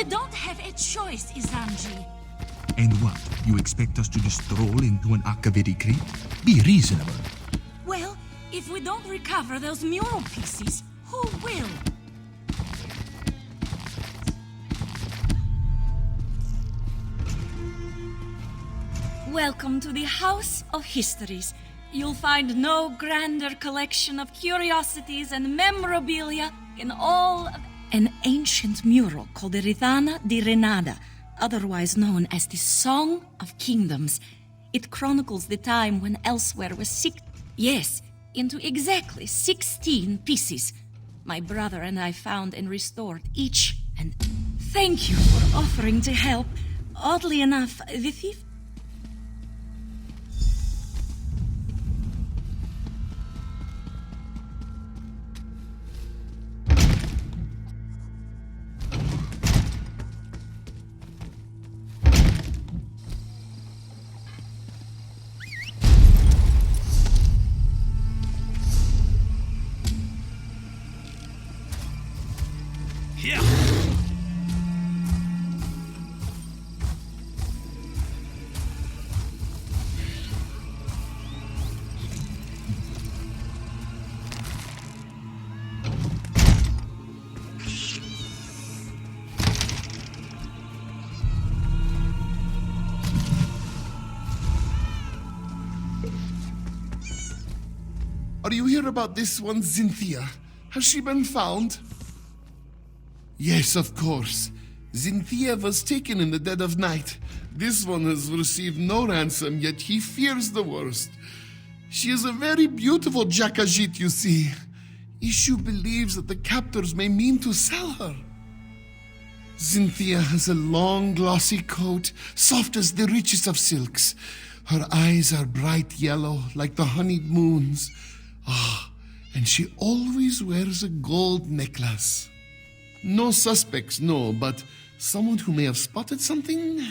We don't have a choice, Izanji. And what? You expect us to just stroll into an Akaviri creep? Be reasonable. Well, if we don't recover those mural pieces, who will? Welcome to the House of Histories. You'll find no grander collection of curiosities and memorabilia in all of an ancient mural called the Ridana di Renada, otherwise known as the Song of Kingdoms. It chronicles the time when Elsweyr was into exactly 16 pieces. My brother and I found and restored each, and thank you for offering to help. Oddly enough, the thief... Are you here about this one, Cynthia? Has she been found? Yes, of course. Cynthia was taken in the dead of night. This one has received no ransom, yet he fears the worst. She is a very beautiful Jakajit, you see. Ishu believes that the captors may mean to sell her. Cynthia has a long, glossy coat, soft as the richest of silks. Her eyes are bright yellow, like the honeyed moons. And she always wears a gold necklace. No suspects, no, but someone who may have spotted something?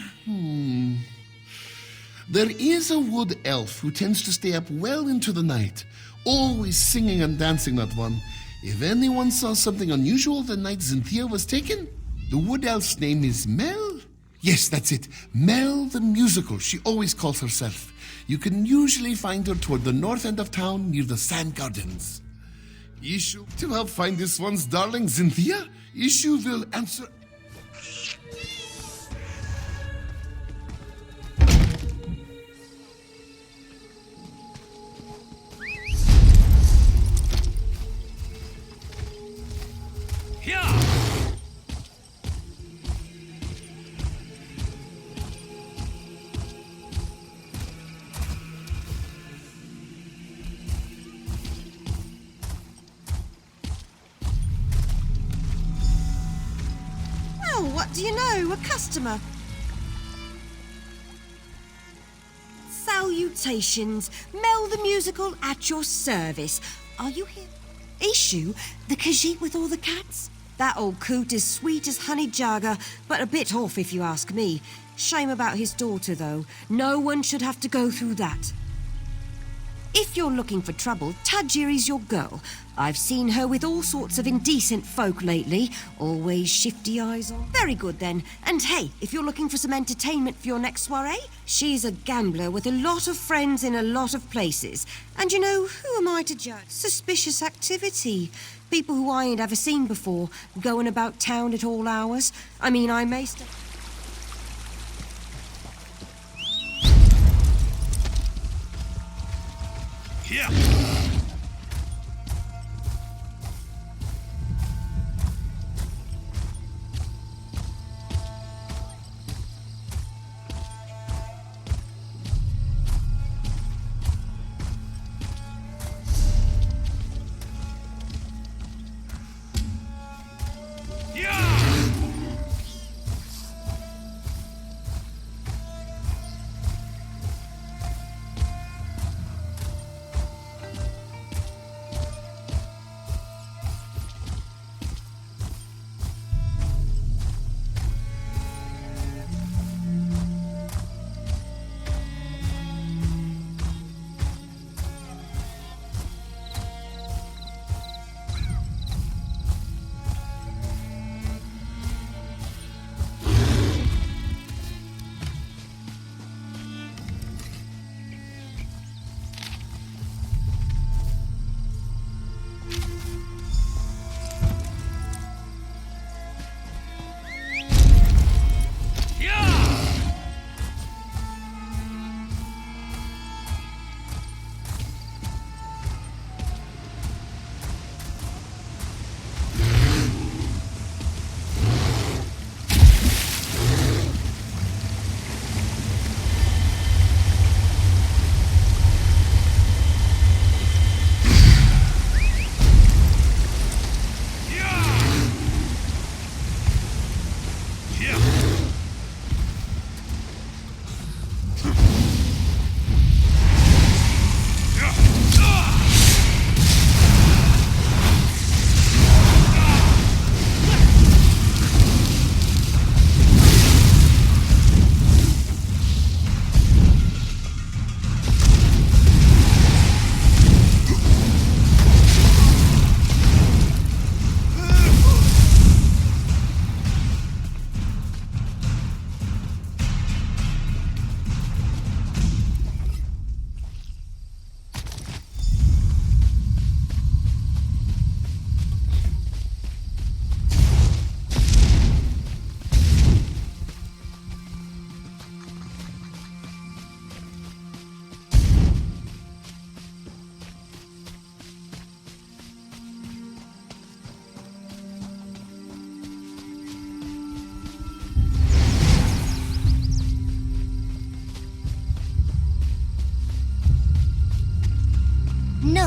There is a wood elf who tends to stay up well into the night, always singing and dancing, that one. If anyone saw something unusual the night Cynthia was taken, the wood elf's name is Mel? Yes, that's it. Mel the Musical, she always calls herself. You can usually find her toward the north end of town near the Sand Gardens. Ishu, to help find this one's darling Cynthia, Ishu will answer... What do you know? A customer. Salutations. Mel the Musical at your service. Are you here? Ishu, the Khajiit with all the cats? That old coot is sweet as honey jaga, but a bit off if you ask me. Shame about his daughter, though. No one should have to go through that. If you're looking for trouble, Tajiri's your girl. I've seen her with all sorts of indecent folk lately. Always shifty eyes on. Very good, then. And hey, if you're looking for some entertainment for your next soiree, she's a gambler with a lot of friends in a lot of places. And you know, who am I to judge? Suspicious activity. People who I ain't ever seen before, going about town at all hours. I mean, I may... Here!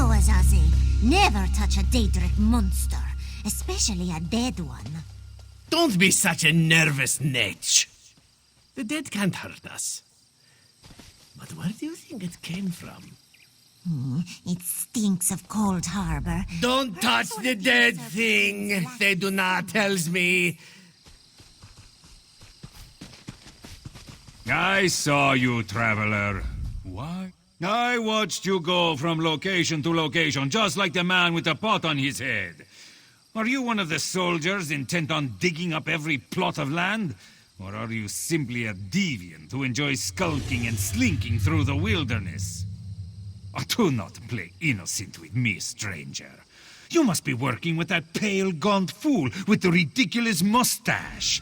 know, Azazi. Never touch a Daedric monster, especially a dead one. Don't be such a nervous netch. The dead can't hurt us. But where do you think it came from? It stinks of Cold Harbor. Don't touch the dead thing, Theduna tells me. I saw you, traveler. What? I watched you go from location to location, just like the man with the pot on his head. Are you one of the soldiers intent on digging up every plot of land? Or are you simply a deviant who enjoys skulking and slinking through the wilderness? Oh, do not play innocent with me, stranger. You must be working with that pale, gaunt fool with the ridiculous mustache.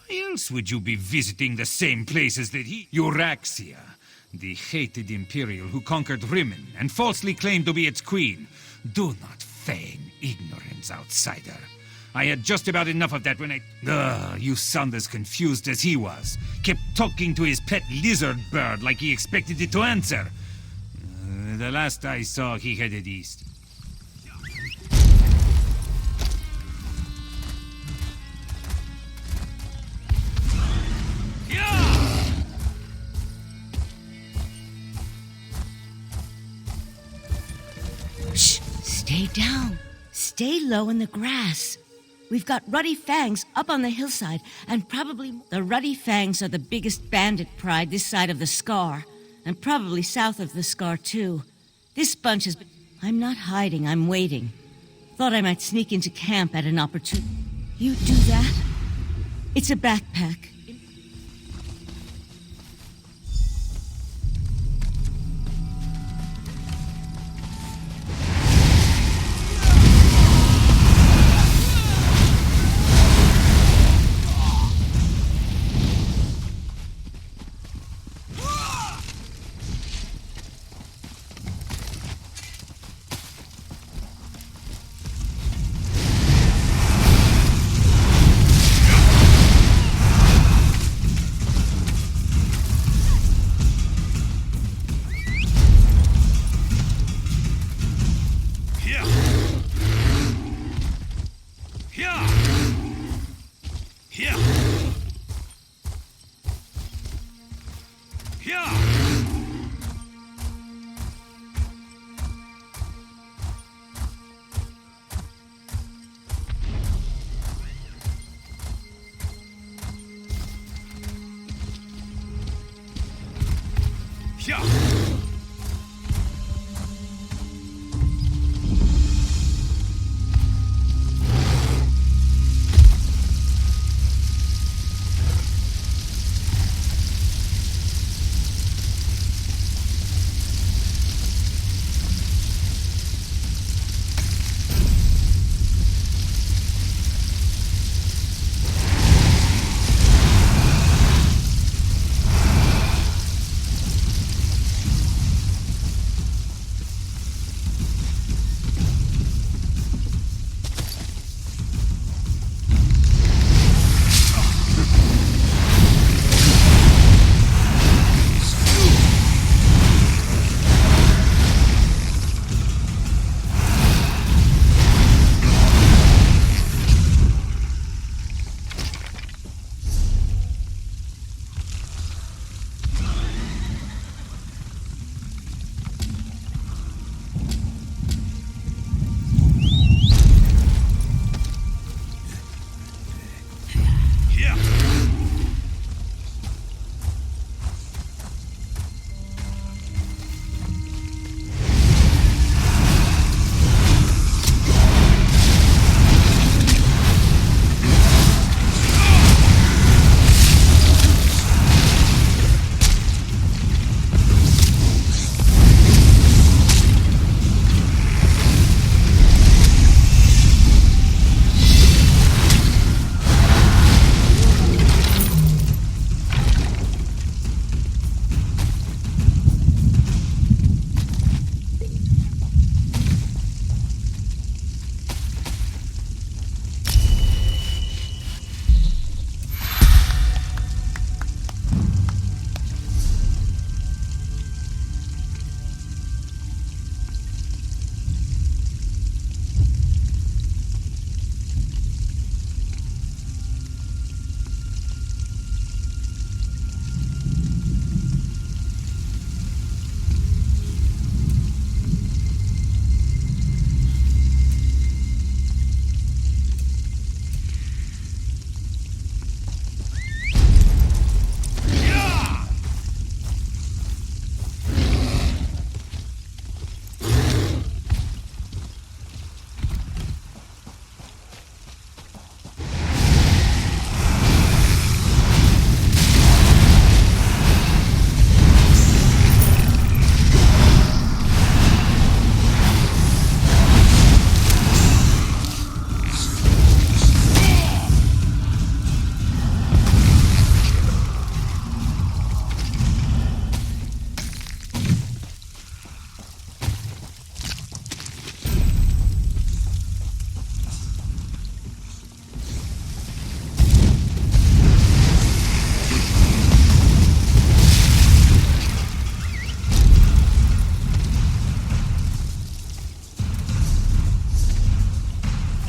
Why else would you be visiting the same places that he... Euraxia, the hated Imperial who conquered Rimmon and falsely claimed to be its queen. Do not feign ignorance, outsider. I had just about enough of that when I... you sound as confused as he was. Kept talking to his pet lizard bird like he expected it to answer. The last I saw, he headed east. Shh! Stay down. Stay low in the grass. We've got Ruddy Fangs up on the hillside, and probably the Ruddy Fangs are the biggest bandit pride this side of the Scar, and probably south of the Scar, too. This bunch has been... I'm not hiding, I'm waiting. Thought I might sneak into camp at an opportunity. You do that? It's a backpack.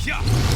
ya!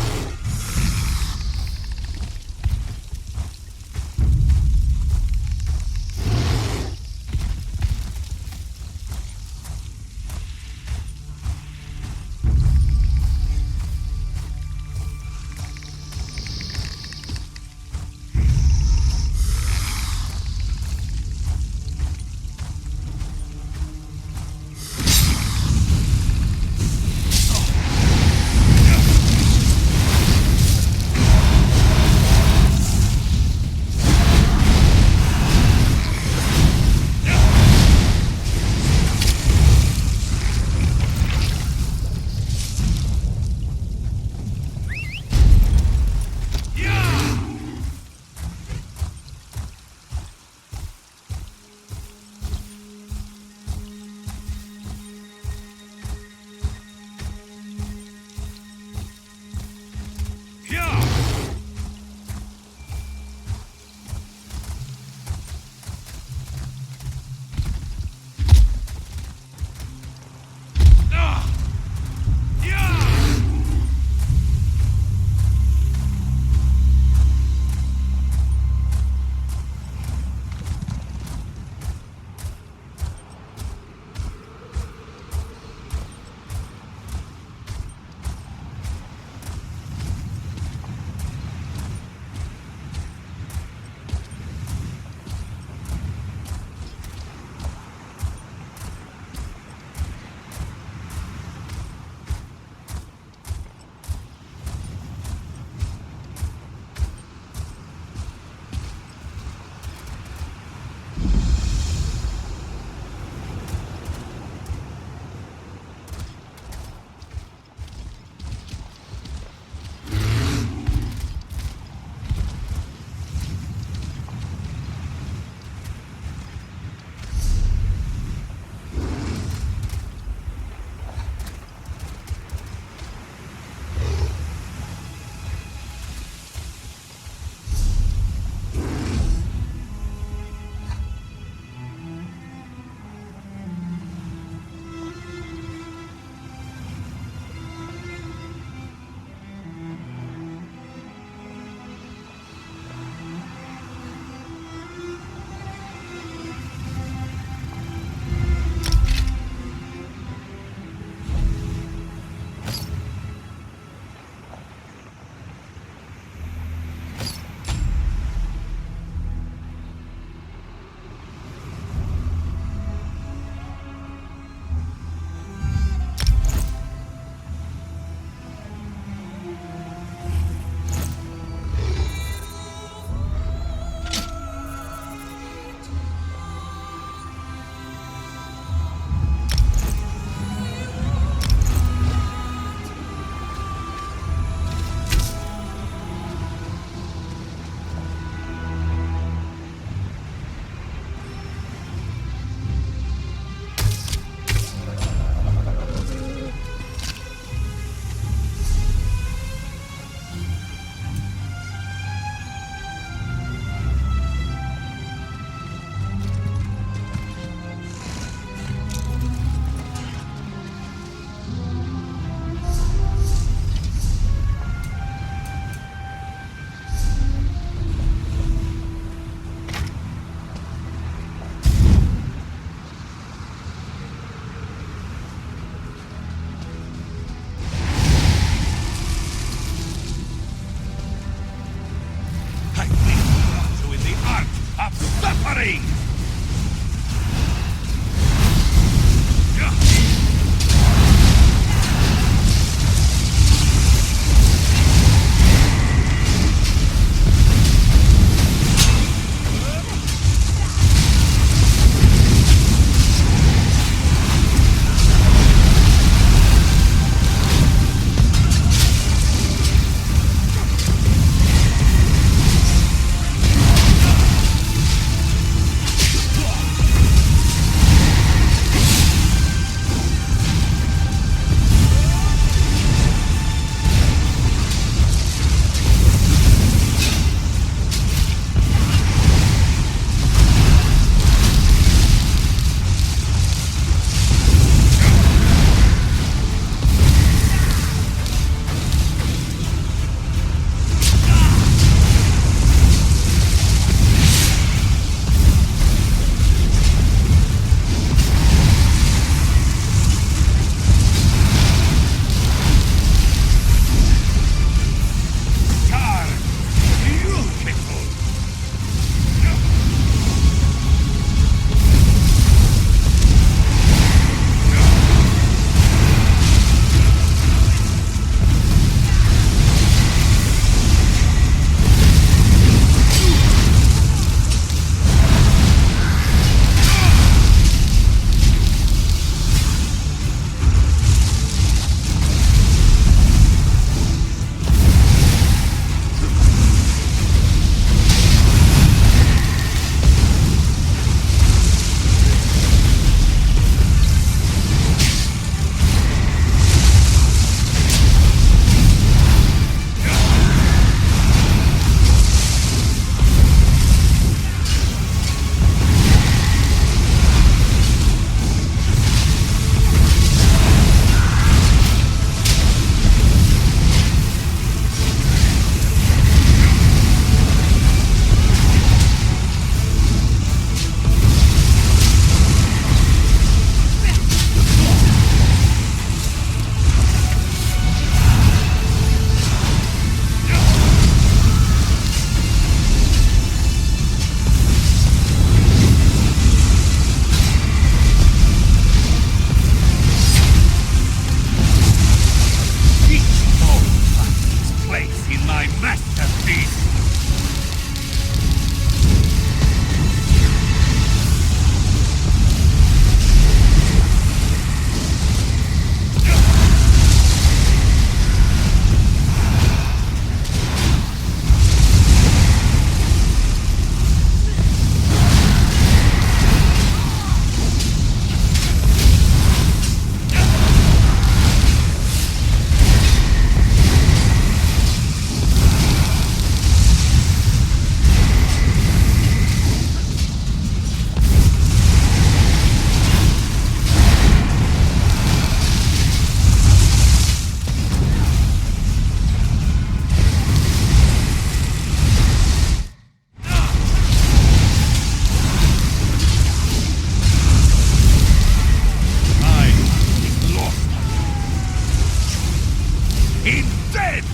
in death!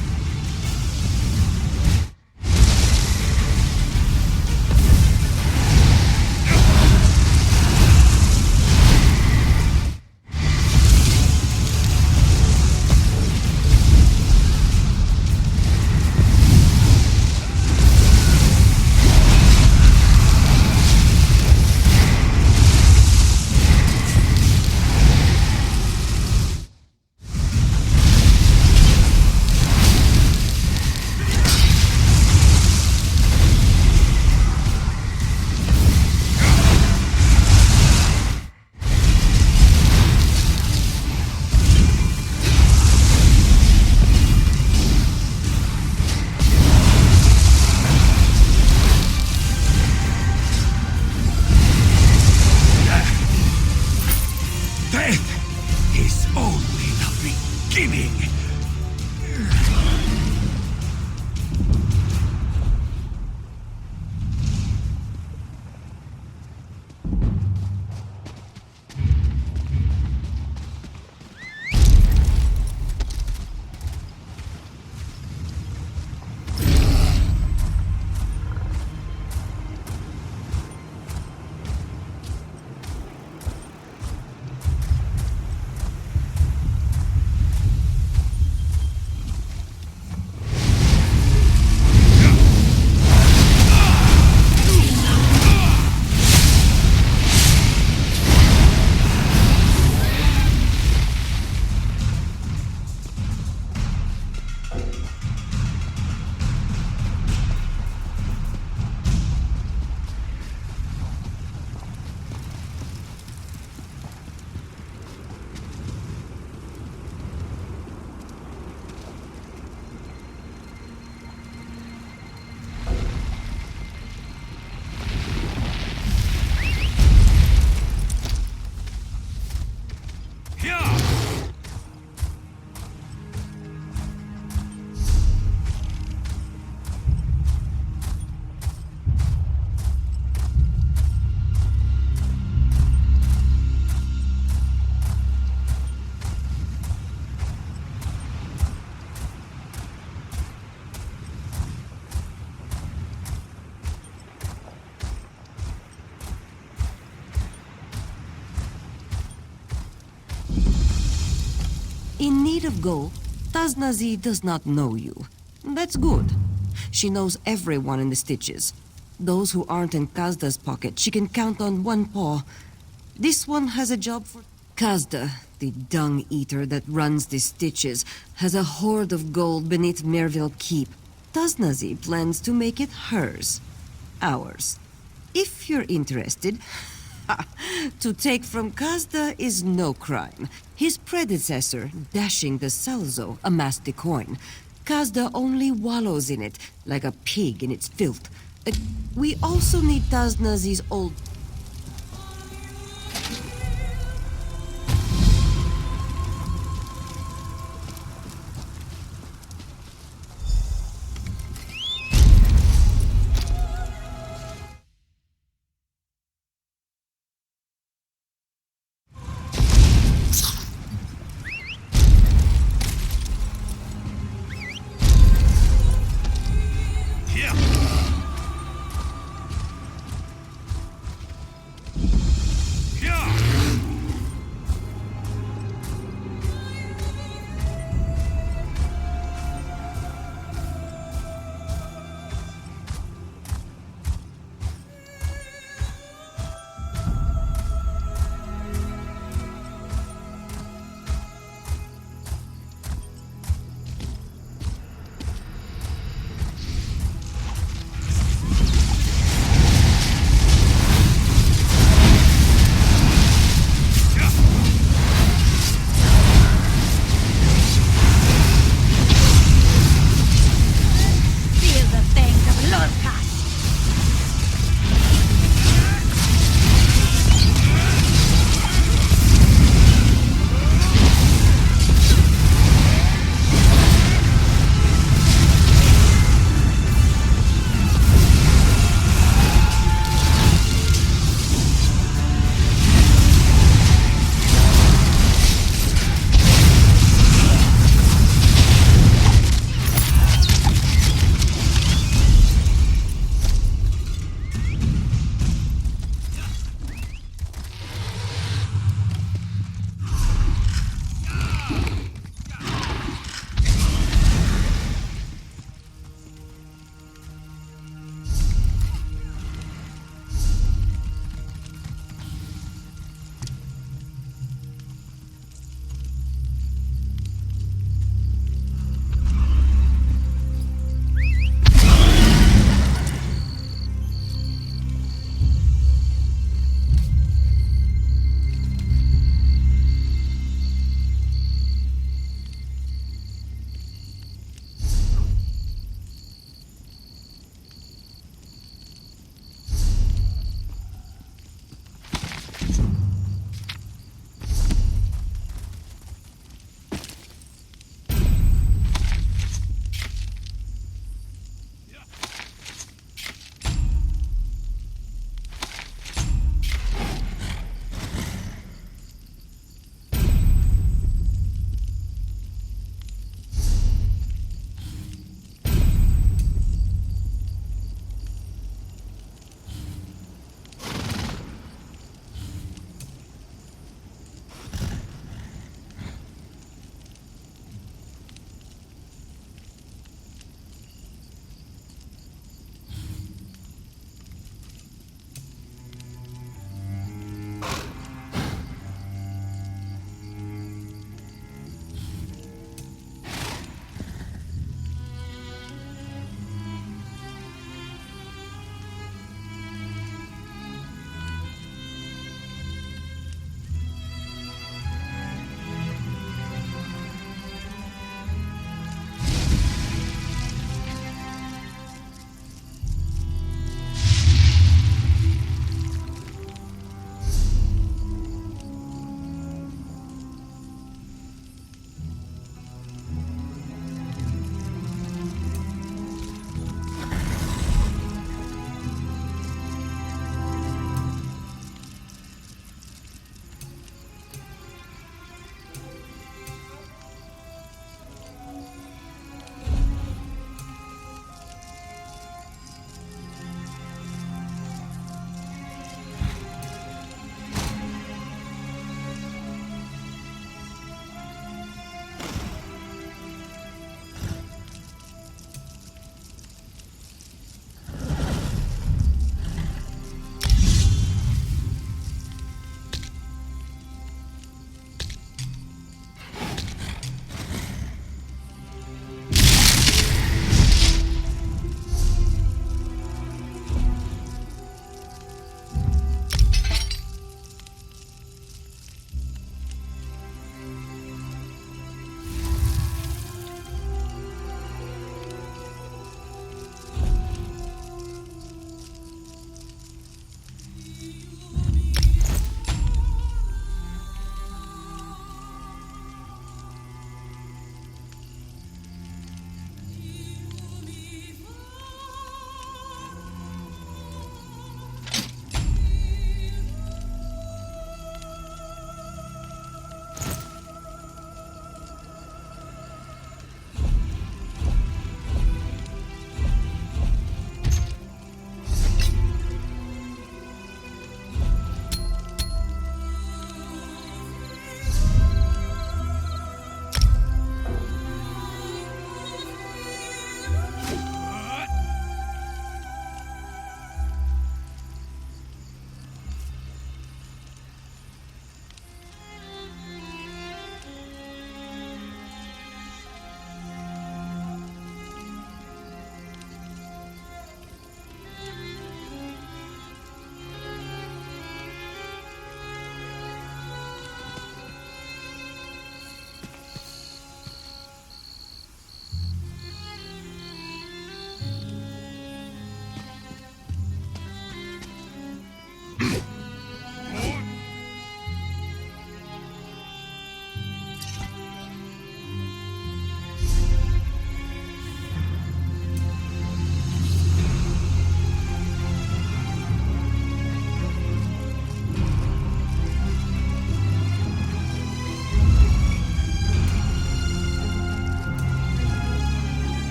In need of gold, Taznazi does not know you. That's good. She knows everyone in the Stitches. Those who aren't in Kazda's pocket, she can count on one paw. This one has a job for... Kazda, the dung-eater that runs the Stitches, has a hoard of gold beneath Merville Keep. Taznazi plans to make it hers. Ours. If you're interested... To take from Kazda is no crime. His predecessor, Dashing the Salzo, amassed the coin. Kazda only wallows in it, like a pig in its filth. We also need Taznazi's old...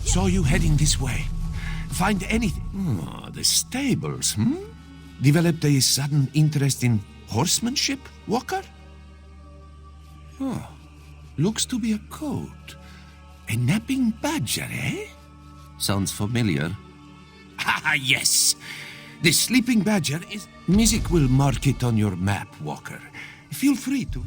Saw you heading this way. Find anything? Oh, the stables, Developed a sudden interest in horsemanship, Walker? Oh, looks to be a coat. A napping badger, eh? Sounds familiar. Ah, yes. The sleeping badger is... Music will mark it on your map, Walker. Feel free to...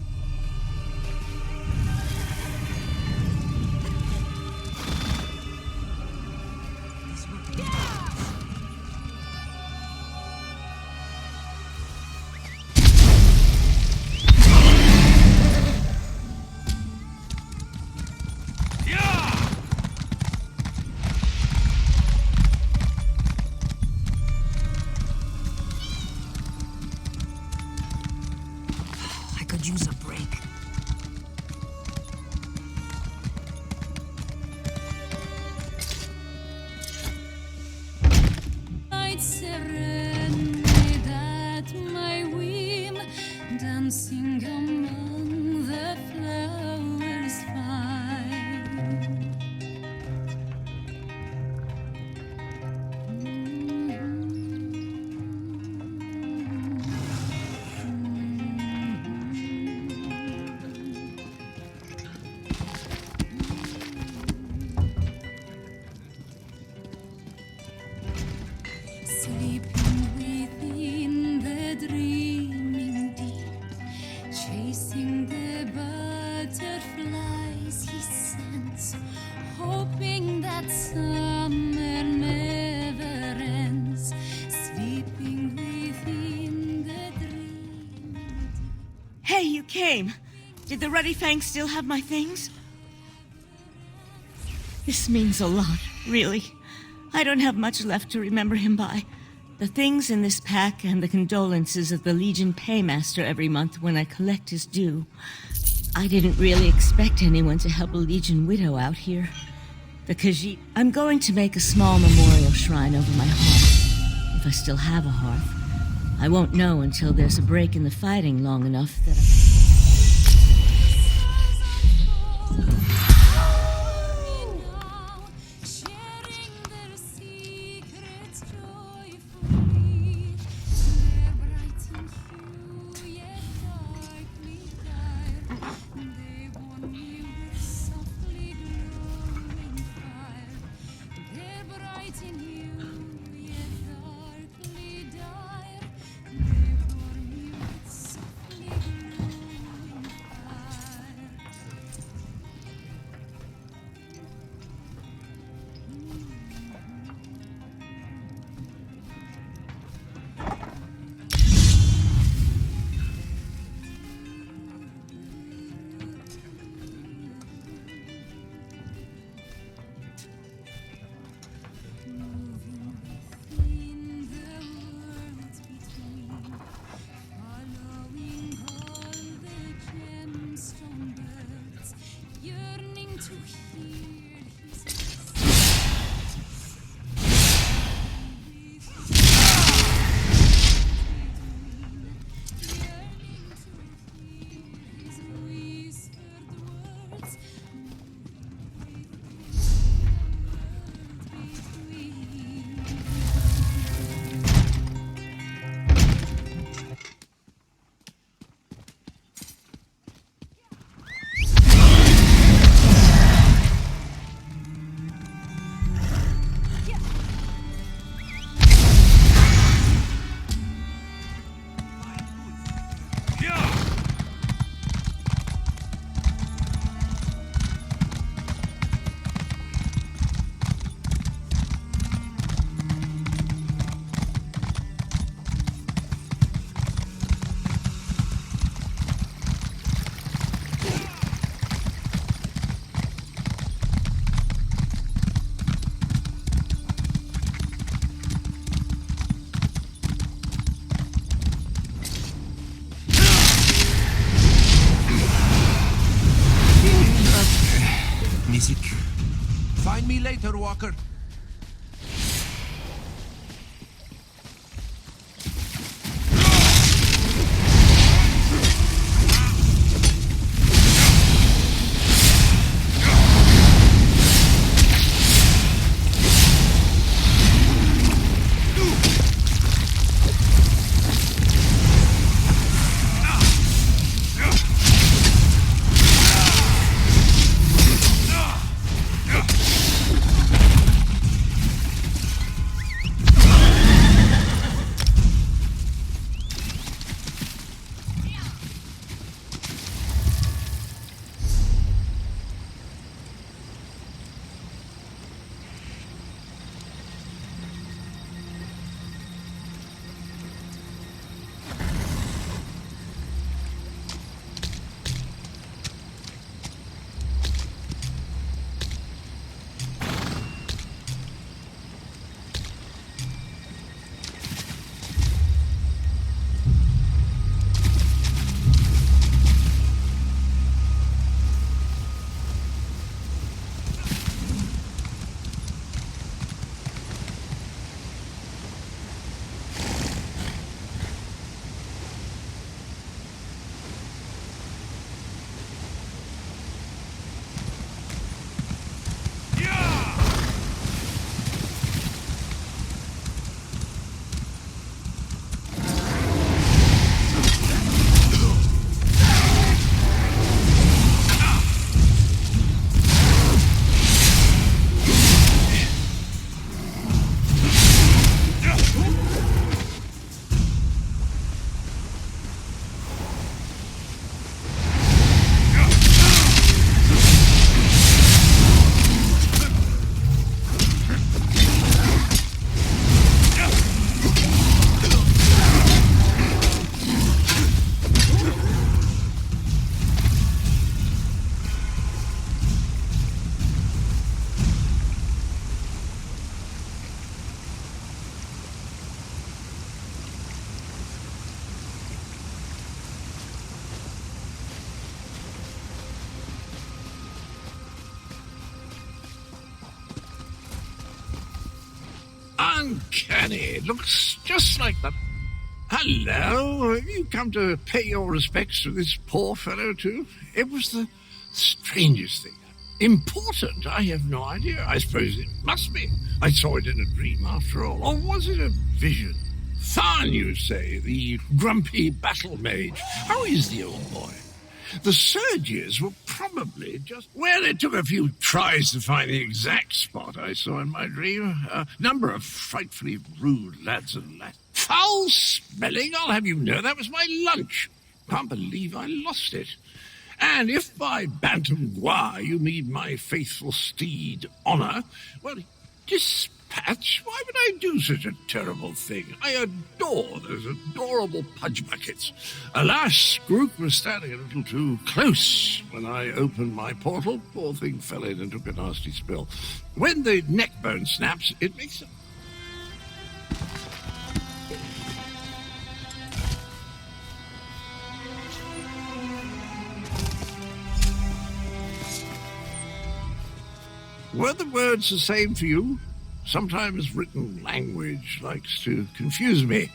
Use a break. I'd serenade at my whim, dancing among the flowers fine. Sleeping within the dreaming deep, chasing the butterflies he sends, hoping that summer never ends. Sleeping within the dreaming deep. Hey, you came. Did the Ruddy Fang still have my things? This means a lot, really. I don't have much left to remember him by. The things in this pack and the condolences of the Legion paymaster every month when I collect his due. I didn't really expect anyone to help a Legion widow out here. The Khajiit... I'm going to make a small memorial shrine over my hearth. If I still have a hearth. I won't know until there's a break in the fighting long enough that I... Find me later, Walker. uncanny. It looks just like the... Hello, have you come to pay your respects to this poor fellow too? It was the strangest thing. Important? I have no idea. I suppose it must be. I saw it in a dream after all. Or was it a vision? Tharn, you say, the grumpy battle mage. How is the old boy? The surges were probably just... Well, it took a few tries to find the exact spot I saw in my dream. A number of frightfully rude lads and lads. Foul smelling, I'll have you know, that was my lunch. Can't believe I lost it. And if by Bantam Gua you mean my faithful steed Honor, well, dispatch? Why would I do such a terrible thing? I adore those adorable pudge buckets. Alas, Grook was standing a little too close when I opened my portal. Poor thing fell in and took a nasty spill. When the neck bone snaps, it makes a... Were the words the same for you? Sometimes written language likes to confuse me.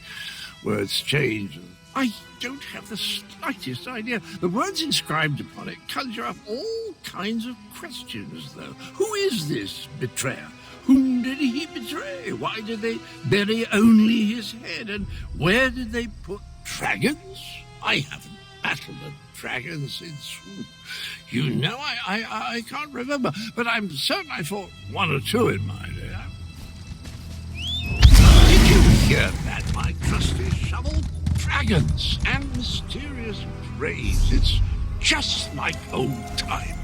Words change. I don't have the slightest idea. The words inscribed upon it conjure up all kinds of questions, though. Who is this betrayer? Whom did he betray? Why did they bury only his head? And where did they put dragons? I haven't battled a dragon since... You know, I can't remember, but I'm certain I fought one or two in my day. Did you hear that, my trusty shovel? Dragons and mysterious graves. It's just like old times.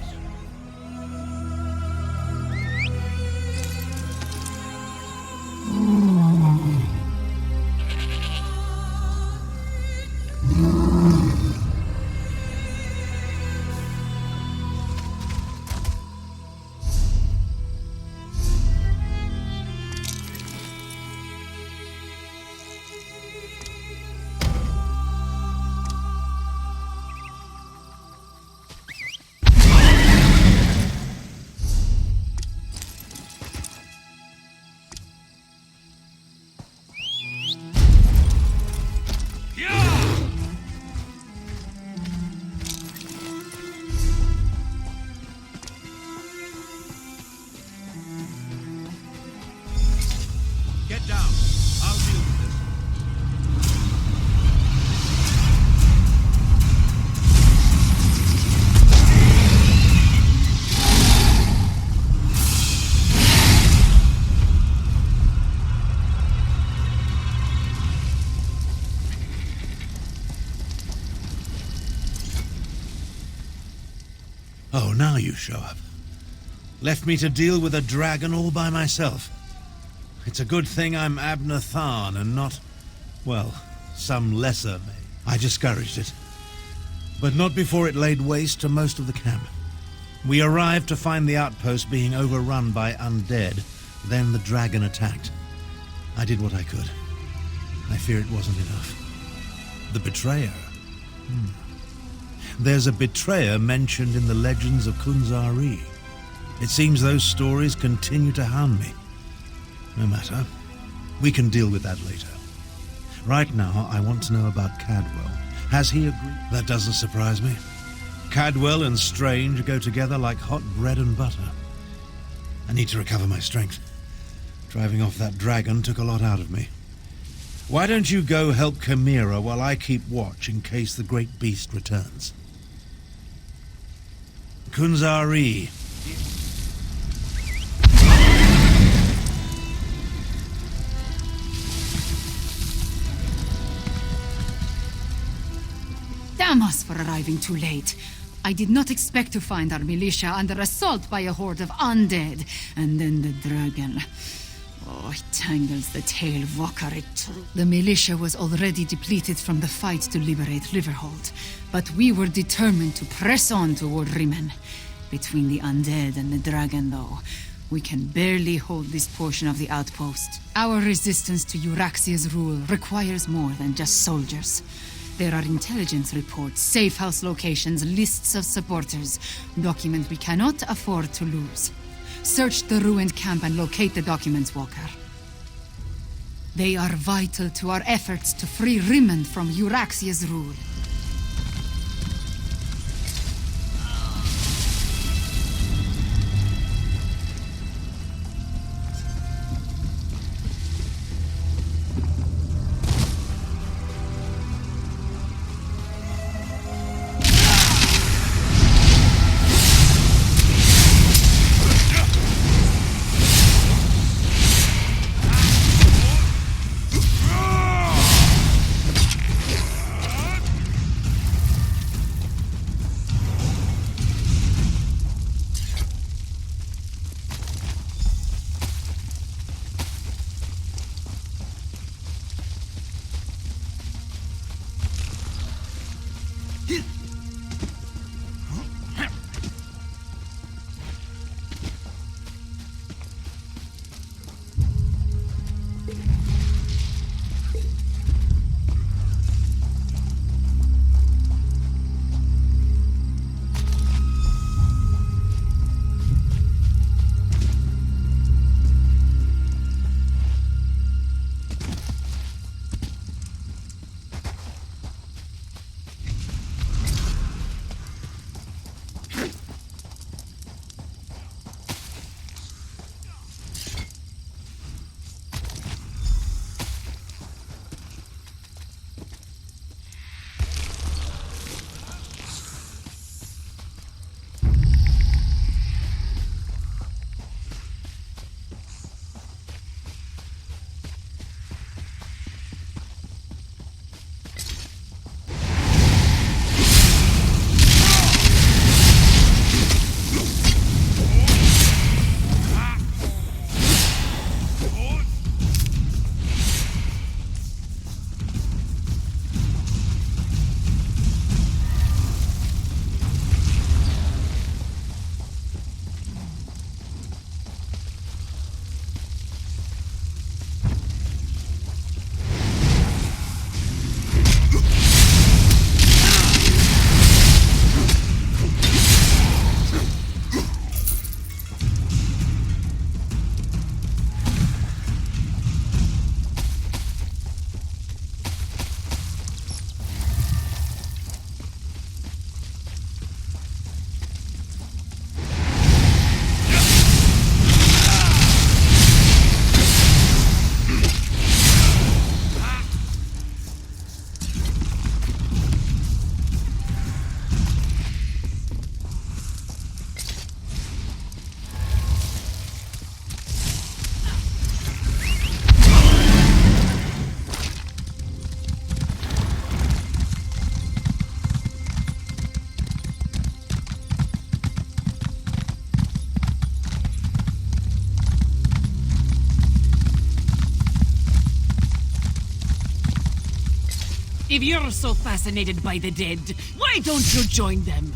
Oh, now you show up. Left me to deal with a dragon all by myself. It's a good thing I'm Abner Tharn and not, well, some lesser mage. I discouraged it. But not before it laid waste to most of the camp. We arrived to find the outpost being overrun by undead. Then the dragon attacked. I did what I could. I fear it wasn't enough. The betrayer. There's a betrayer mentioned in the legends of Kunzari. It seems those stories continue to hound me. No matter. We can deal with that later. Right now, I want to know about Cadwell. Has he agreed? That doesn't surprise me. Cadwell and Strange go together like hot bread and butter. I need to recover my strength. Driving off that dragon took a lot out of me. Why don't you go help Chimera while I keep watch in case the great beast returns? Kunzari. Damn us for arriving too late. I did not expect to find our militia under assault by a horde of undead, and then the dragon. Oh, it tangles the tail, Vokar. The militia was already depleted from the fight to liberate Riverhold, but we were determined to press on toward Rimen. Between the undead and the dragon, though, we can barely hold this portion of the outpost. Our resistance to Euraxia's rule requires more than just soldiers. There are intelligence reports, safe house locations, lists of supporters, documents we cannot afford to lose. Search the ruined camp and locate the documents, Walker. They are vital to our efforts to free Rimond from Euraxia's rule. If you're so fascinated by the dead, why don't you join them?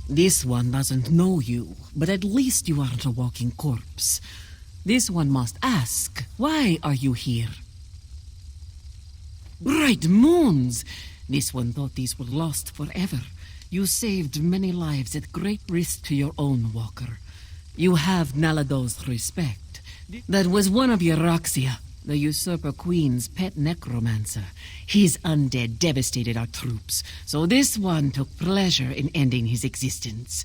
This one doesn't know you, but at least you aren't a walking corpse. This one must ask, why are you here? Bright moons! This one thought these were lost forever. You saved many lives at great risk to your own walker. You have Nalado's respect. That was one of Euraxia, the usurper queen's pet necromancer. His undead devastated our troops, so this one took pleasure in ending his existence.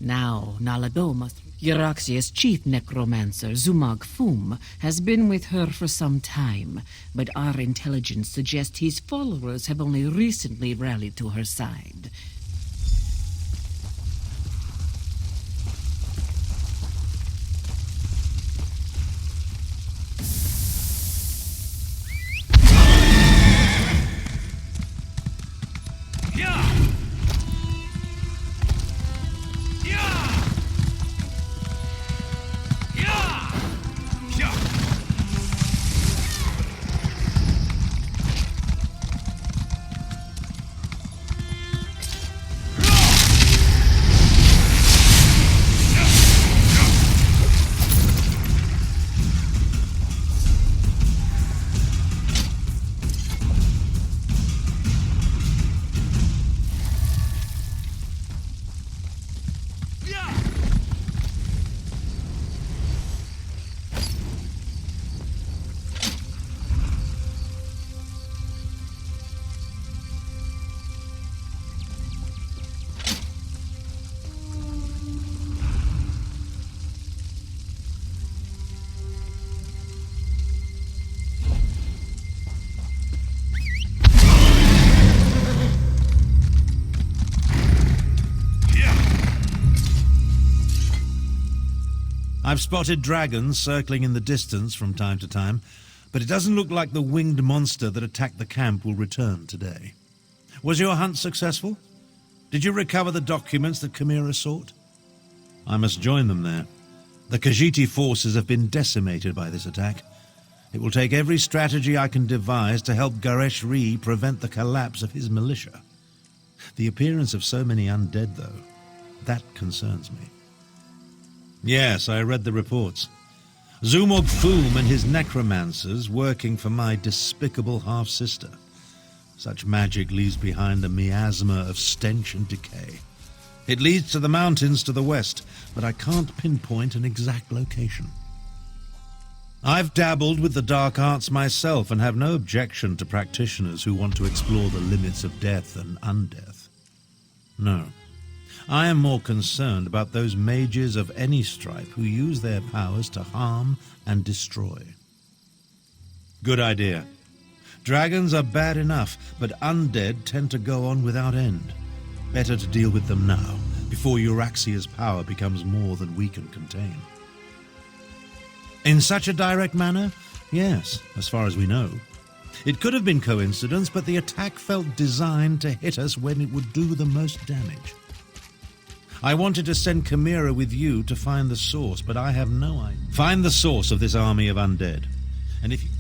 Now, Nalado must... Euraxia's chief necromancer, Zumag Fum, has been with her for some time, but our intelligence suggests his followers have only recently rallied to her side. I've spotted dragons circling in the distance from time to time, but it doesn't look like the winged monster that attacked the camp will return today. Was your hunt successful? Did you recover the documents that Chimera sought? I must join them there. The Khajiiti forces have been decimated by this attack. It will take every strategy I can devise to help Garesh-Ri prevent the collapse of his militia. The appearance of so many undead, though, that concerns me. Yes, I read the reports. Zumog Foom and his necromancers working for my despicable half-sister. Such magic leaves behind a miasma of stench and decay. It leads to the mountains to the west, but I can't pinpoint an exact location. I've dabbled with the dark arts myself and have no objection to practitioners who want to explore the limits of death and undeath. No. I am more concerned about those mages of any stripe who use their powers to harm and destroy. Good idea. Dragons are bad enough, but undead tend to go on without end. Better to deal with them now, before Euraxia's power becomes more than we can contain. In such a direct manner? Yes, as far as we know. It could have been coincidence, but the attack felt designed to hit us when it would do the most damage. I wanted to send Chimera with you to find the source, but I have no idea. Find the source of this army of undead. And if you...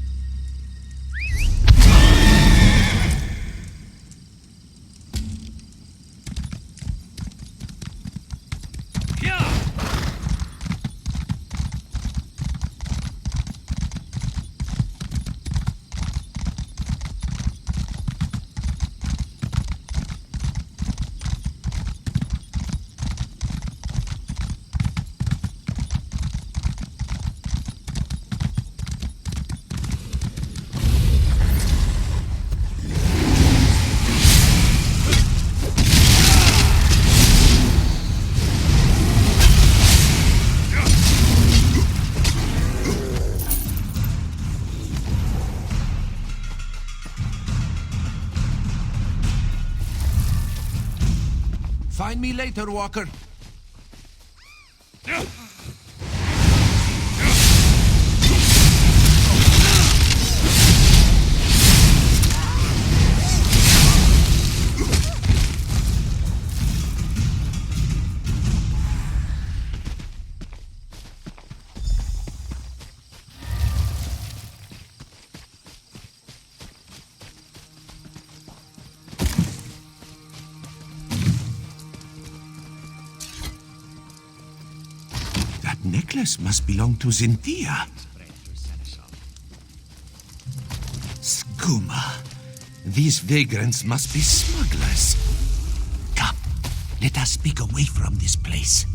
Find me later, Walker. Necklace must belong to Cynthia. Skooma. These vagrants must be smugglers. Come, let us speak away from this place.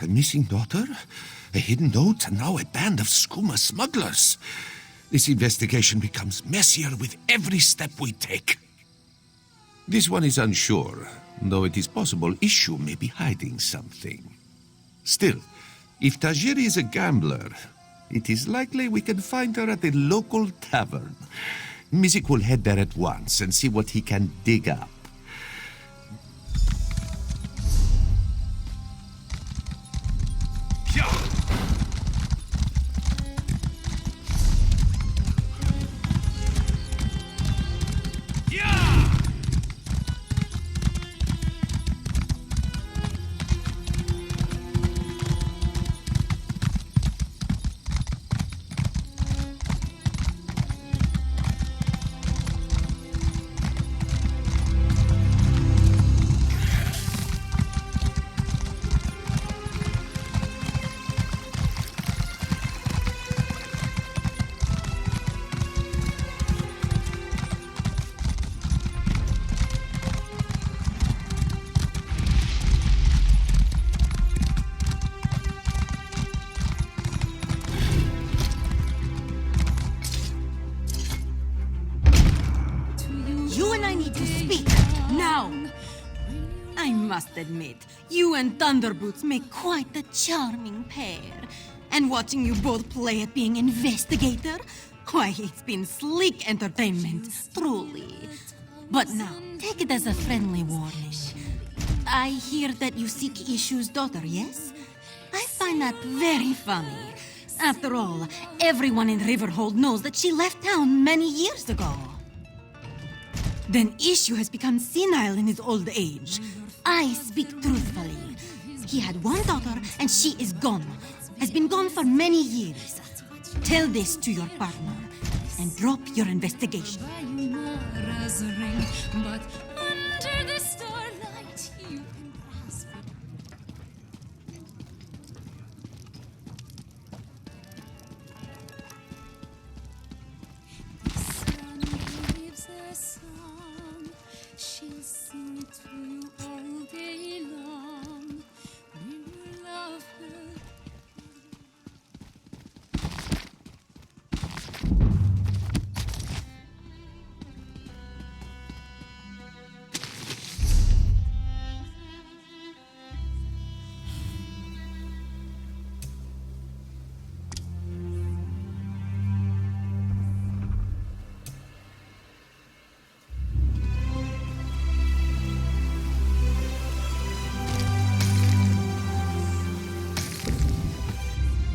a missing daughter, a hidden note, and now a band of skooma smugglers. This investigation becomes messier with every step we take. This one is unsure, though it is possible Issue may be hiding something. Still, if Tajiri is a gambler, it is likely we can find her at a local tavern. Mizik will head there at once and see what he can dig up. I must admit, you and Thunderboots make quite the charming pair. And watching you both play at being investigator, why, it's been sleek entertainment, truly. But now, take it as a friendly warning. I hear that you seek Issue's daughter, yes? I find that very funny. After all, everyone in Riverhold knows that she left town many years ago. Then Issue has become senile in his old age. I speak truthfully. He had one daughter, and she is gone. Has been gone for many years. Tell this to your partner, and drop your investigation. But under the starlight, you can grasp it. The sun leaves a song. She'll sing to you all day long. When you love her.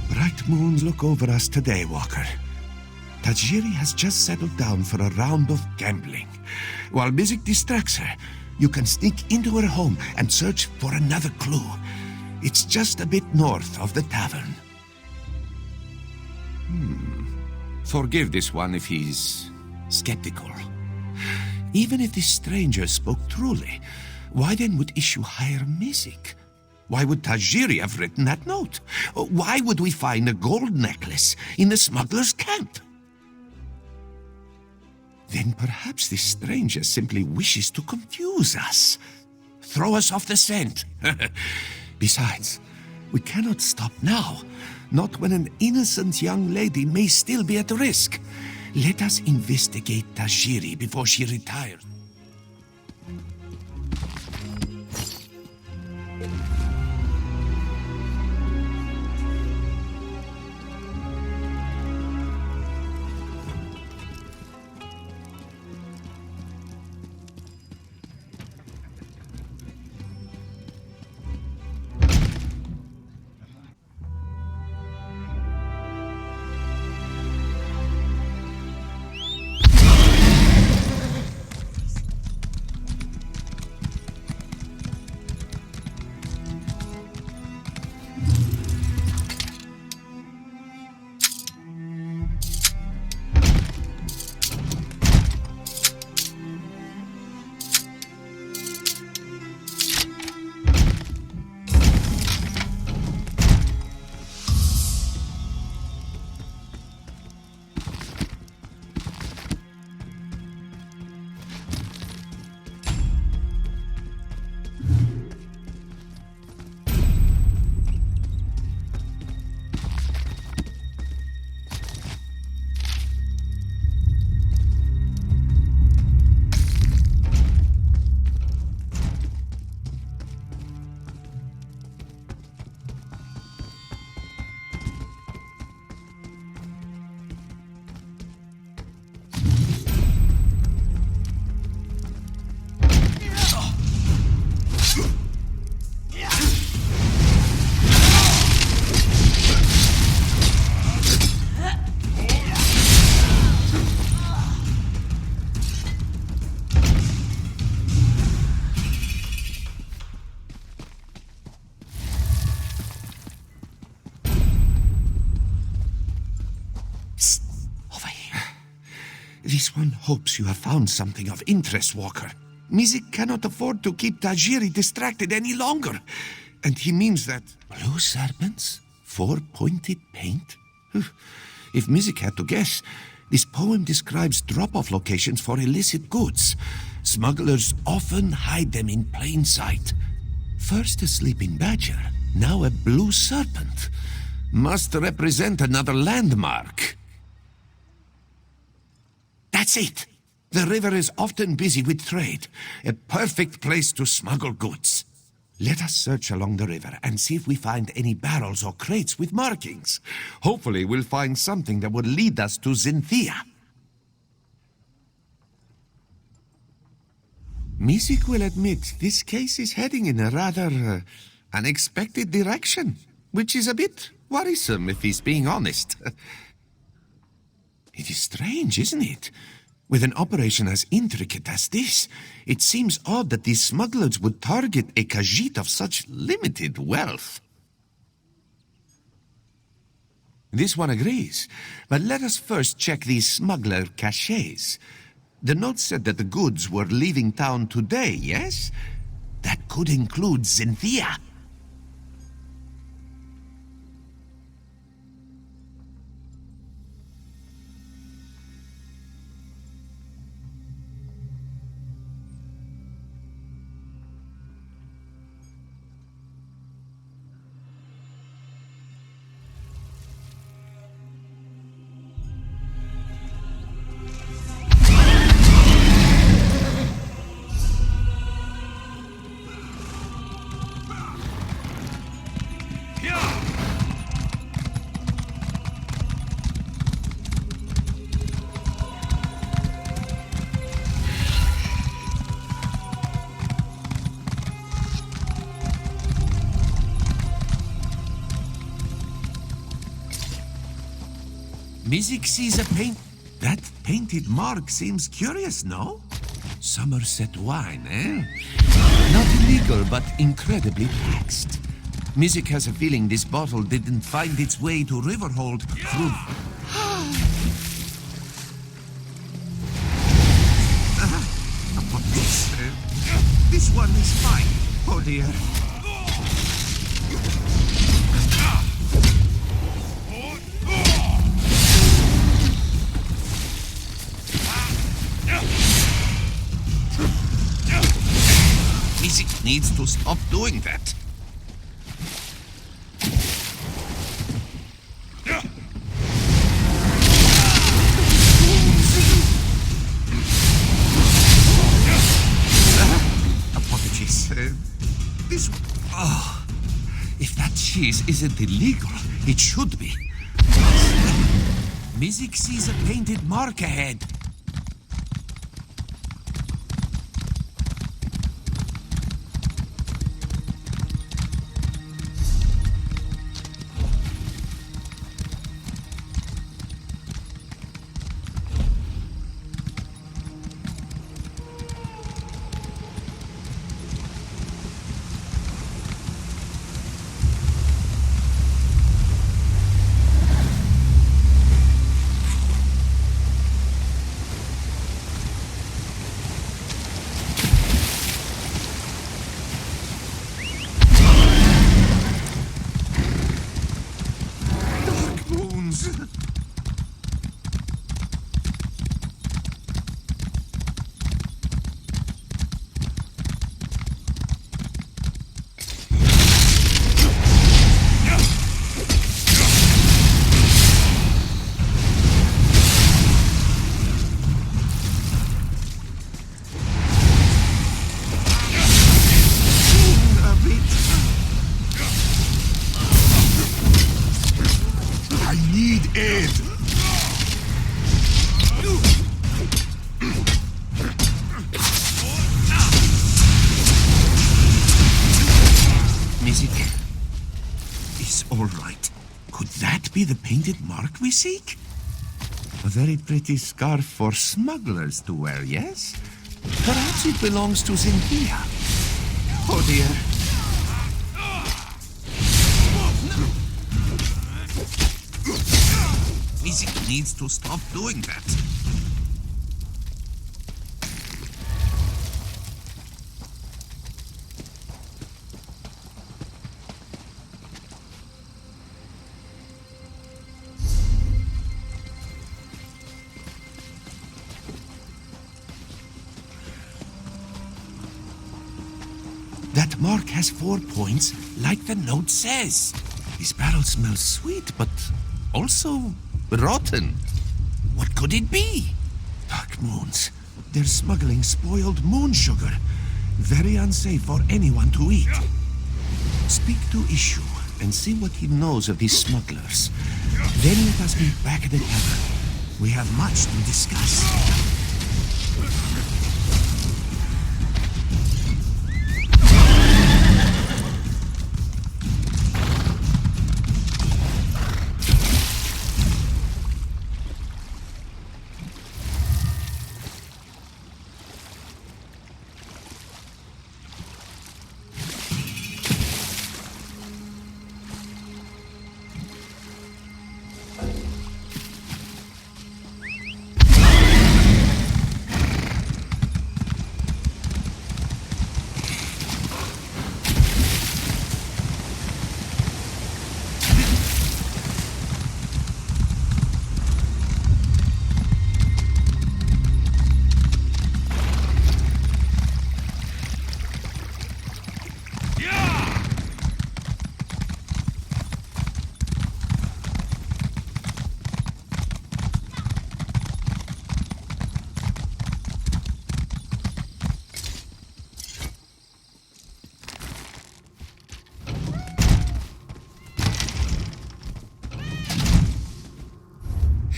Bright moons look over us today, Walker. Tajiri has just settled down for a round of gambling. While Mizik distracts her, you can sneak into her home and search for another clue. It's just a bit north of the tavern. Forgive this one if he's skeptical. Even if this stranger spoke truly, why then would Issue hire Mizik? Why would Tajiri have written that note? Why would we find a gold necklace in the smuggler's camp? Then perhaps this stranger simply wishes to confuse us. Throw us off the scent. Besides, we cannot stop now. Not when an innocent young lady may still be at risk. Let us investigate Tajiri before she retires. This one hopes you have found something of interest, Walker. Mizik cannot afford to keep Tajiri distracted any longer. And he means that... Blue serpents? 4-pointed paint? If Mizik had to guess, this poem describes drop-off locations for illicit goods. Smugglers often hide them in plain sight. First a sleeping badger, now a blue serpent. Must represent another landmark. That's it! The river is often busy with trade. A perfect place to smuggle goods. Let us search along the river and see if we find any barrels or crates with markings. Hopefully we'll find something that will lead us to Cynthia. Mizik will admit this case is heading in a rather unexpected direction, which is a bit worrisome if he's being honest. It is strange, isn't it? With an operation as intricate as this, it seems odd that these smugglers would target a Khajiit of such limited wealth. This one agrees, but let us first check these smuggler caches. The note said that the goods were leaving town today, yes? That could include Cynthia. Mizik sees a paint... That painted mark seems curious, no? Somerset wine, eh? Not illegal, but incredibly taxed. Mizik has a feeling this bottle didn't find its way to Riverhold through... This one is fine. Oh dear. Mizik needs to stop doing that. Apologies. This... Oh, if that cheese isn't illegal, it should be. Mizik sees a painted mark ahead. The painted mark we seek? A very pretty scarf for smugglers to wear, yes? Perhaps it belongs to Cynthia. Oh dear. Mizik needs to stop doing that. That mark has 4 points, like the note says. This barrel smells sweet, but also rotten. What could it be? Dark moons. They're smuggling spoiled moon sugar. Very unsafe for anyone to eat. Speak to Issue and see what he knows of these smugglers. Then let us meet back at the tavern. We have much to discuss.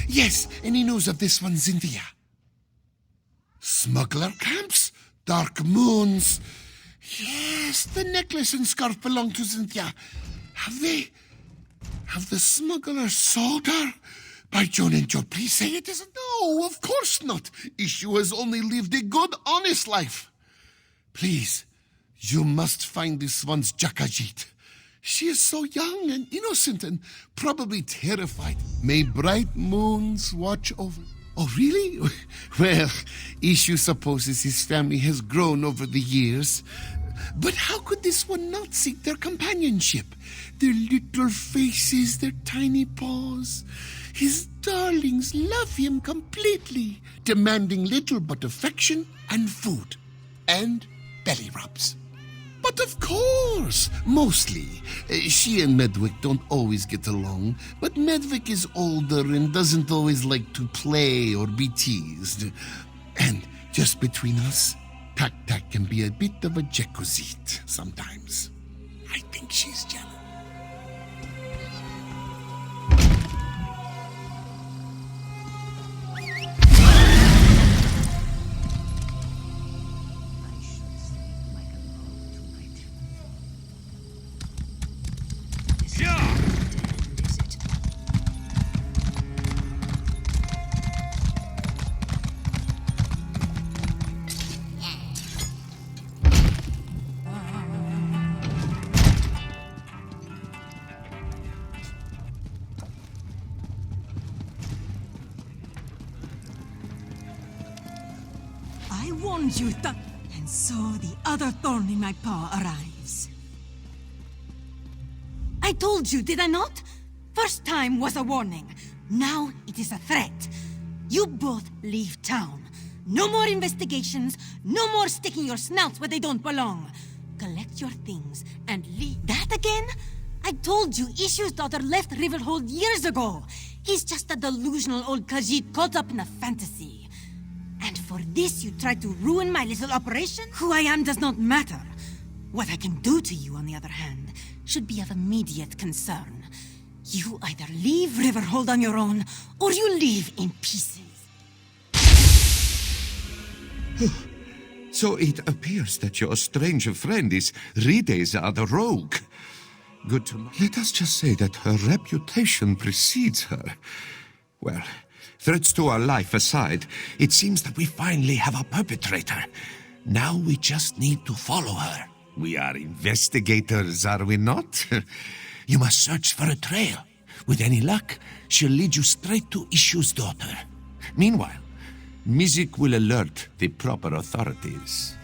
Yes, any news of this one, Cynthia? Smuggler camps? Dark moons? Yes, the necklace and scarf belong to Cynthia. Have the smugglers sold her? By John and Joe, please say it isn't. No, of course not. Issue has only lived a good, honest life. Please, you must find this one's Jakajit. She is so young and innocent and probably terrified. May bright moons watch over... Oh, really? Well, Issue supposes his family has grown over the years. But how could this one not seek their companionship? Their little faces, their tiny paws. His darlings love him completely, demanding little but affection and food. And belly rubs. But of course, mostly. She and Medwick don't always get along, but Medwick is older and doesn't always like to play or be teased. And just between us, Tak can be a bit of a Jekozit sometimes. I think she's jealous. I warned you, and so the other thorn in my paw arrives. I told you, did I not? First time was a warning. Now it is a threat. You both leave town. No more investigations. No more sticking your snouts where they don't belong. Collect your things and leave. That again? I told you Issue's daughter left Riverhold years ago. He's just a delusional old Khajiit caught up in a fantasy. And for this you try to ruin my little operation? Who I am does not matter. What I can do to you, on the other hand, should be of immediate concern. You either leave Riverhold on your own, or you leave in pieces. So it appears that your strange friend is Rideza the rogue. Good to know. Let us just say that her reputation precedes her. Well, threats to our life aside, it seems that we finally have a perpetrator. Now we just need to follow her. We are investigators, are we not? You must search for a trail. With any luck, she'll lead you straight to Issue's daughter. Meanwhile, Mizik will alert the proper authorities.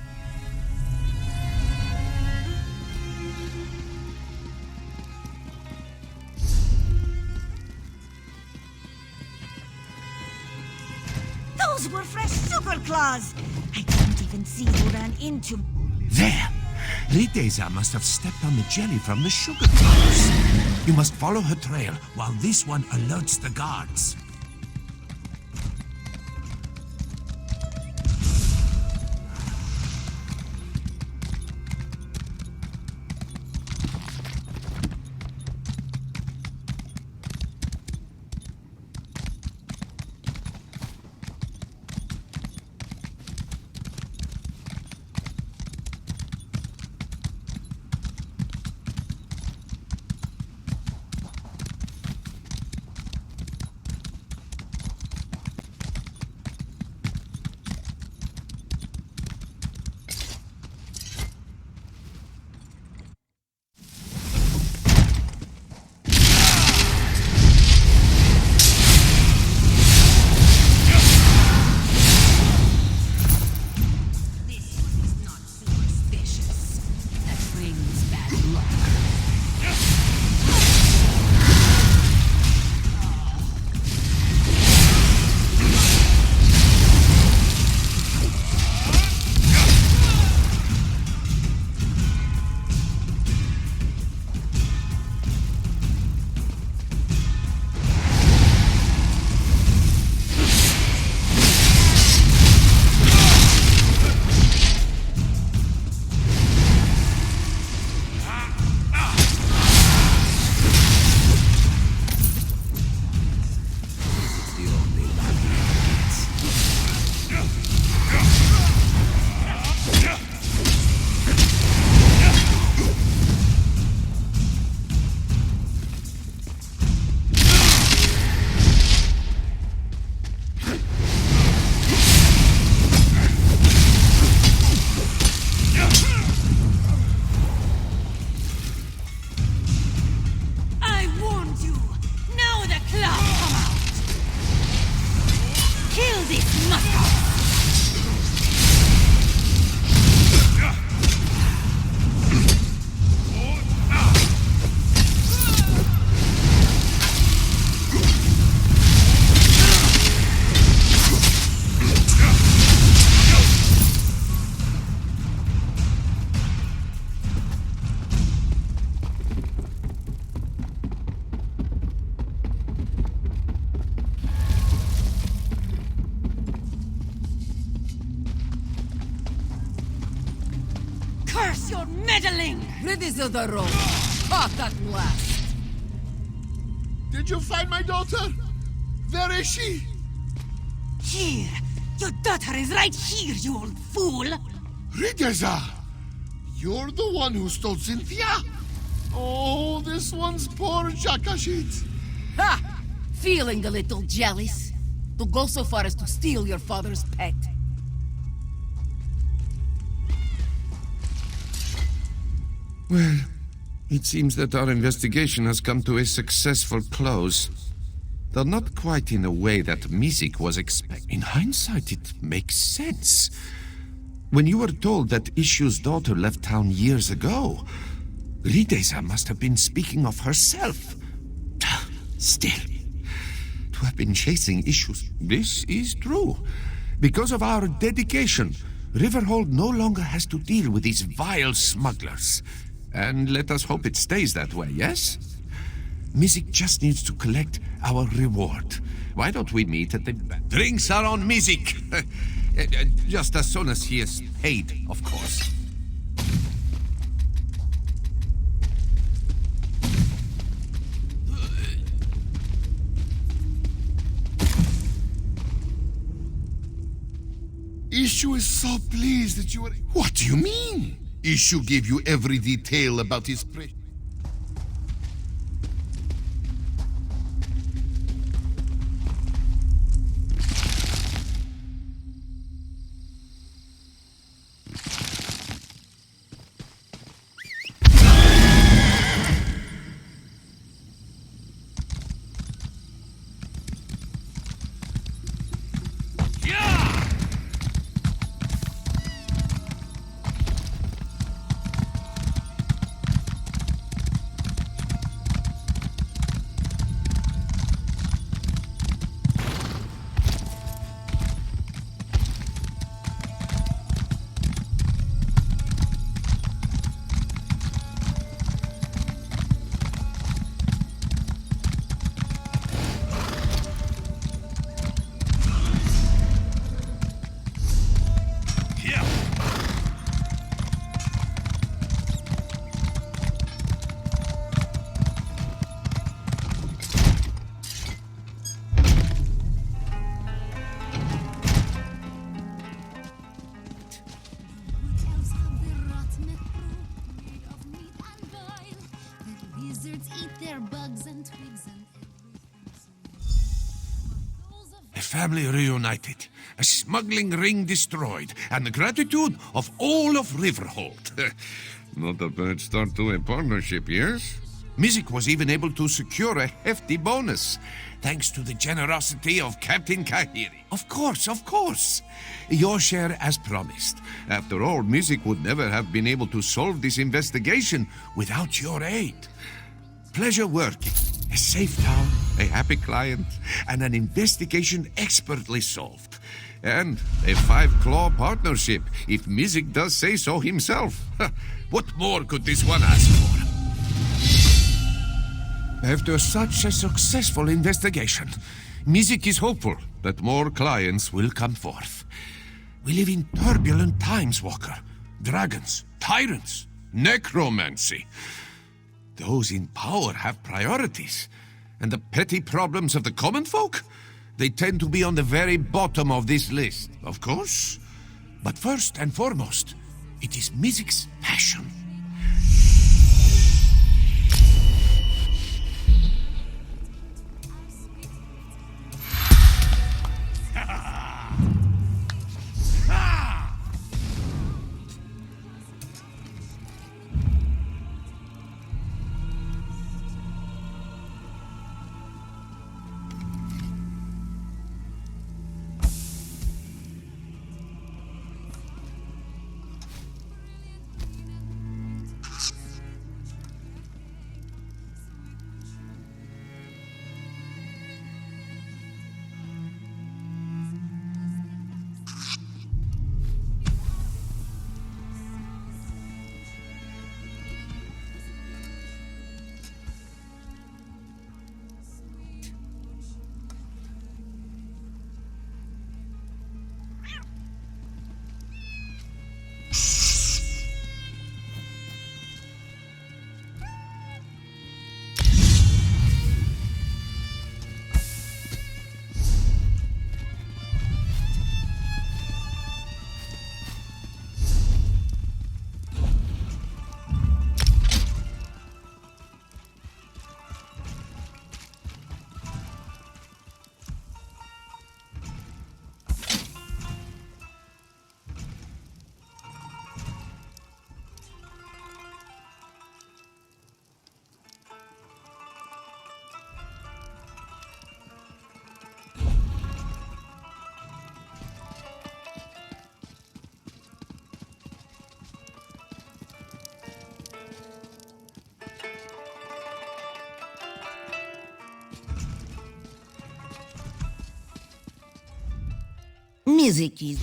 Those were fresh sugar claws. I didn't even see who ran into... There! Riteza must have stepped on the jelly from the sugar clouds. You must follow her trail while this one alerts the guards. Rid of the road. Caught at last. Did you find my daughter? Where is she? Here! Your daughter is right here, you old fool! Riteza! You're the one who stole Cynthia? Oh, this one's poor Jakashit. Ha! Feeling a little jealous? To go so far as to steal your father's pet. Well, it seems that our investigation has come to a successful close. Though not quite in a way that Mizik was expecting. In hindsight, it makes sense. When you were told that Ishu's daughter left town years ago, Riteza must have been speaking of herself. Still, to have been chasing Issues. This is true. Because of our dedication, Riverhold no longer has to deal with these vile smugglers. And let us hope it stays that way, yes? Mizik just needs to collect our reward. Why don't we meet at the... Drinks are on Mizik! Just as soon as he is paid, of course. Ishu is so pleased that you were... What do you mean? Ishu gave you every detail about his prey. eat their bugs and twigs and A family reunited, a smuggling ring destroyed, and the gratitude of all of Riverhold. Not a bad start to a partnership, yes? Mizik was even able to secure a hefty bonus, thanks to the generosity of Captain Kahiri. Of course. Your share as promised. After all, Mizik would never have been able to solve this investigation without your aid. Pleasure working. A safe town, a happy client, and an investigation expertly solved. And a 5-claw partnership, if Mizik does say so himself. What more could this one ask for? After such a successful investigation, Mizik is hopeful that more clients will come forth. We live in turbulent times, Walker. Dragons, tyrants, necromancy. Those in power have priorities, and the petty problems of the common folk, they tend to be on the very bottom of this list, of course. But first and foremost, it is Mizik's passion. Music is...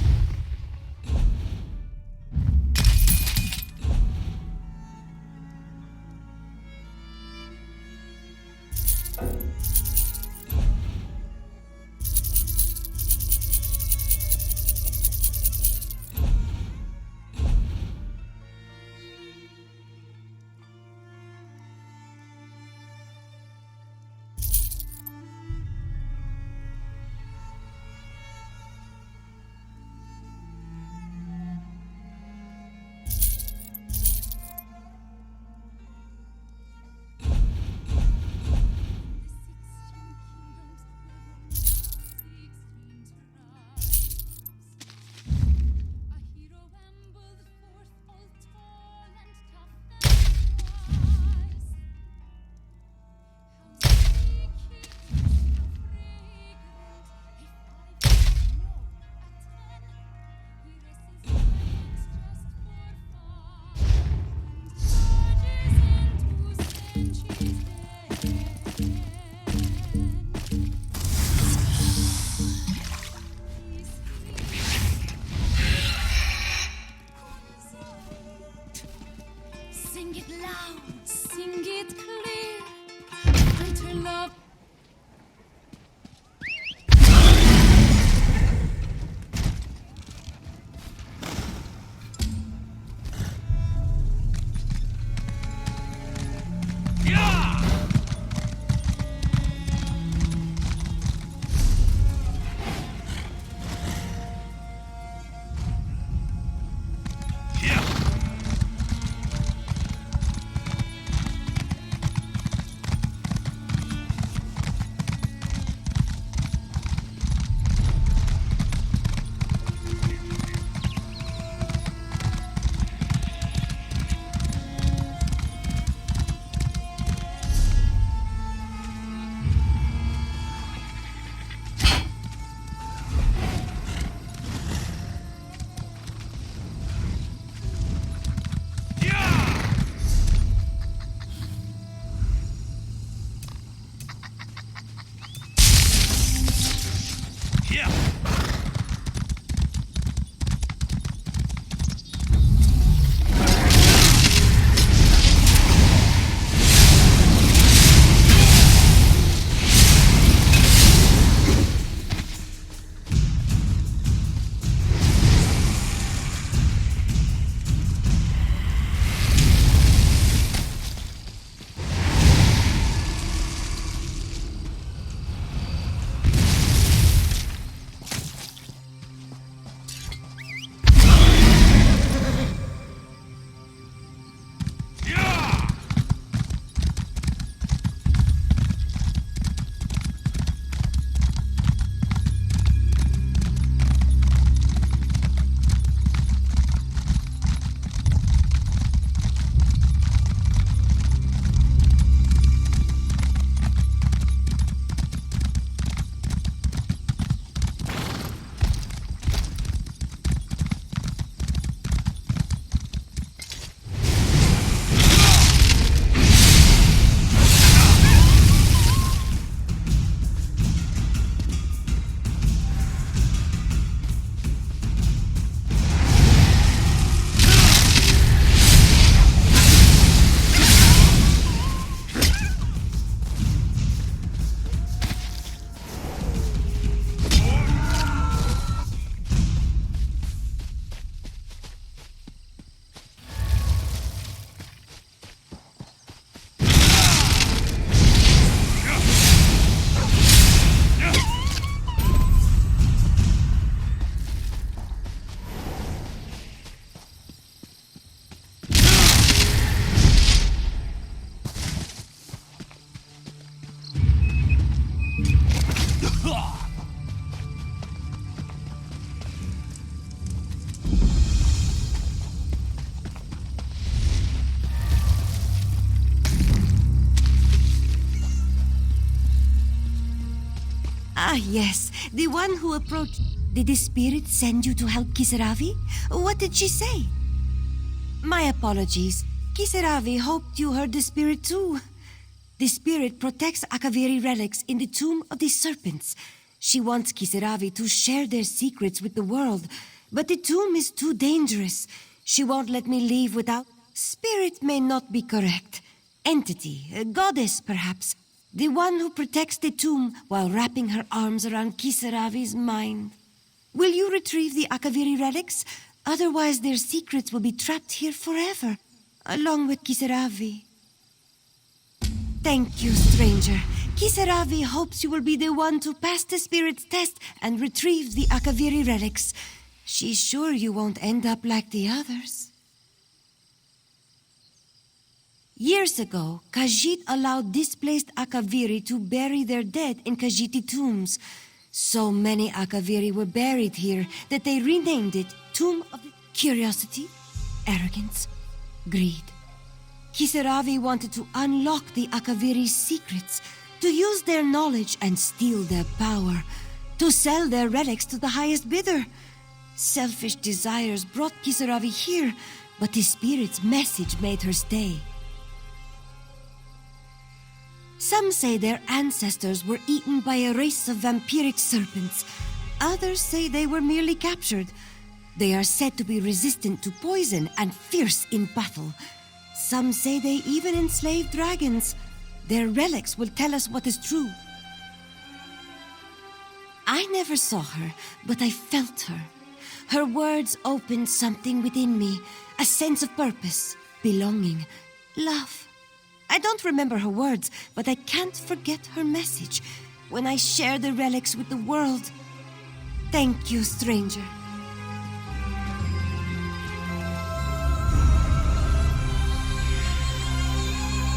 Sing it loud, sing it clear. Greater love. Ah, yes, the one who approached. Did the spirit send you to help Kisaravi? What did she say? My apologies. Kisaravi hoped you heard the spirit too. The spirit protects Akaviri relics in the Tomb of the Serpents. She wants Kisaravi to share their secrets with the world, but the tomb is too dangerous. She won't let me leave without... Spirit may not be correct. Entity, a goddess perhaps. The one who protects the tomb while wrapping her arms around Kisaravi's mind. Will you retrieve the Akaviri relics? Otherwise their secrets will be trapped here forever, along with Kisaravi. Thank you, stranger. Kisaravi hopes you will be the one to pass the spirit's test and retrieve the Akaviri relics. She's sure you won't end up like the others. Years ago, Khajiit allowed displaced Akaviri to bury their dead in Khajiiti tombs. So many Akaviri were buried here that they renamed it Tomb of Curiosity, Arrogance, Greed. Kisaravi wanted to unlock the Akaviri's secrets, to use their knowledge and steal their power, to sell their relics to the highest bidder. Selfish desires brought Kisaravi here, but the spirit's message made her stay. Some say their ancestors were eaten by a race of vampiric serpents. Others say they were merely captured. They are said to be resistant to poison and fierce in battle. Some say they even enslaved dragons. Their relics will tell us what is true. I never saw her, but I felt her. Her words opened something within me, a sense of purpose, belonging, love. I don't remember her words, but I can't forget her message when I share the relics with the world. Thank you, stranger.